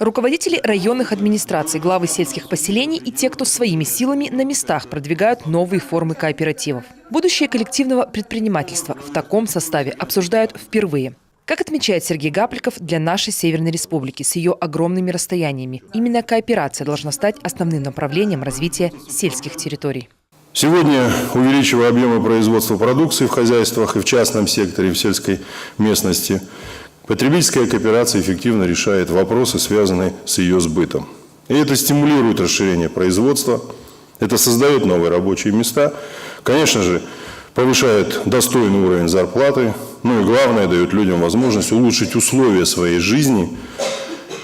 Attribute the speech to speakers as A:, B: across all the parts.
A: Руководители районных администраций, главы сельских поселений и те, кто своими силами на местах продвигают новые формы кооперативов. Будущее коллективного предпринимательства в таком составе обсуждают впервые. Как отмечает Сергей Гапликов, для нашей Северной Республики с ее огромными расстояниями именно кооперация должна стать основным направлением развития сельских территорий.
B: Сегодня, увеличивая объемы производства продукции в хозяйствах и в частном секторе, в сельской местности, потребительская кооперация эффективно решает вопросы, связанные с ее сбытом. И это стимулирует расширение производства, это создает новые рабочие места, конечно же, повышает достойный уровень зарплаты, ну и главное, дает людям возможность улучшить условия своей жизни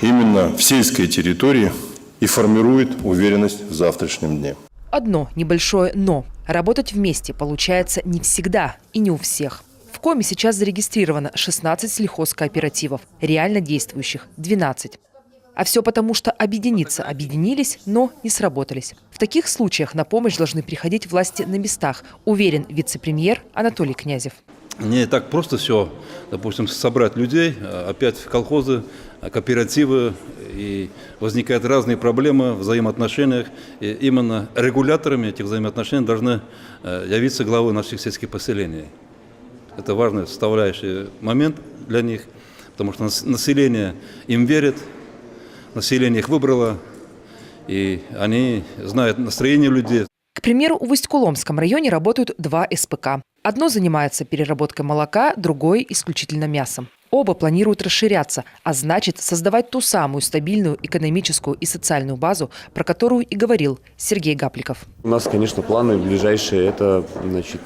B: именно в сельской территории и формирует уверенность в завтрашнем дне.
A: Одно небольшое «но». Работать вместе получается не всегда и не у всех. В Коми сейчас зарегистрировано 16 сельхозкооперативов, реально действующих – 12. А все потому, что объединились, но не сработались. В таких случаях на помощь должны приходить власти на местах, уверен вице-премьер Анатолий Князев.
C: Не так просто все, допустим, собрать людей, опять в колхозы, кооперативы, и возникают разные проблемы в взаимоотношениях. И именно регуляторами этих взаимоотношений должны явиться главы наших сельских поселений. Это важный составляющий момент для них, потому что население им верит, население их выбрало, и они знают настроение людей.
A: К примеру, в Усть-Куломском районе работают 2 СПК. Одно занимается переработкой молока, другое – исключительно мясом. Оба планируют расширяться, а значит создавать ту самую стабильную экономическую и социальную базу, про которую и говорил Сергей Гапликов.
D: У нас, конечно, планы ближайшие. Это,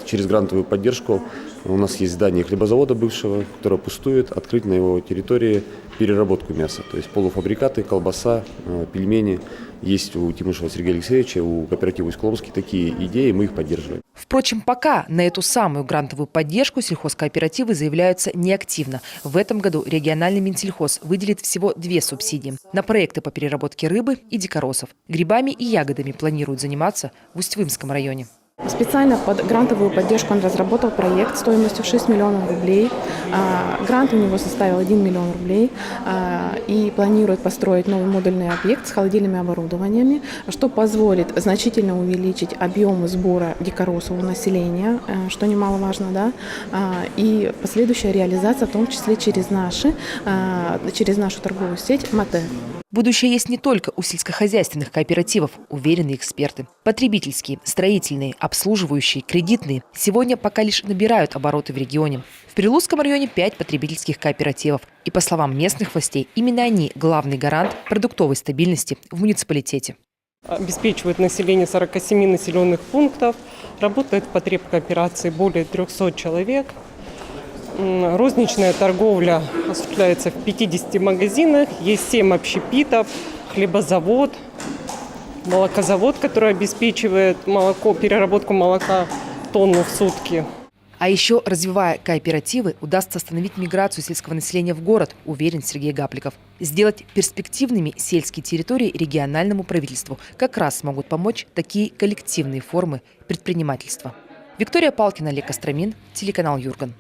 D: через грантовую поддержку. У нас есть здание хлебозавода бывшего, которое пустует, открыть на его территории переработку мяса. То есть полуфабрикаты, колбаса, пельмени. Есть у Тимышева Сергея Алексеевича, у кооператива Усть-Куломский такие идеи, мы их поддерживаем.
A: Впрочем, пока на эту самую грантовую поддержку сельхозкооперативы заявляются неактивно. В этом году региональный Минсельхоз выделит всего 2 субсидии на проекты по переработке рыбы и дикоросов. Грибами и ягодами планируют заниматься в Усть-Вымском районе.
E: Специально под грантовую поддержку он разработал проект стоимостью 6 миллионов рублей. Грант у него составил 1 миллион рублей и планирует построить новый модульный объект с холодильными оборудованиями, что позволит значительно увеличить объемы сбора дикоросов у населения, что немаловажно, да, и последующая реализация, в том числе через нашу торговую сеть МАТЭ.
A: Будущее есть не только у сельскохозяйственных кооперативов, уверены эксперты. Потребительские, строительные, обслуживающие, кредитные сегодня пока лишь набирают обороты в регионе. В Прилузском районе 5 потребительских кооперативов. И по словам местных властей, именно они главный гарант продуктовой стабильности в муниципалитете.
F: Обеспечивает население 47 населенных пунктов, работает в потребкооперации более 300 человек. Розничная торговля осуществляется в 50 магазинах, есть 7 общепитов, хлебозавод, молокозавод, который обеспечивает переработку молока тонну в сутки.
A: А еще, развивая кооперативы, удастся остановить миграцию сельского населения в город, уверен Сергей Гапликов. Сделать перспективными сельские территории региональному правительству как раз смогут помочь такие коллективные формы предпринимательства. Виктория Палкина, Олег Костромин, телеканал Юрган.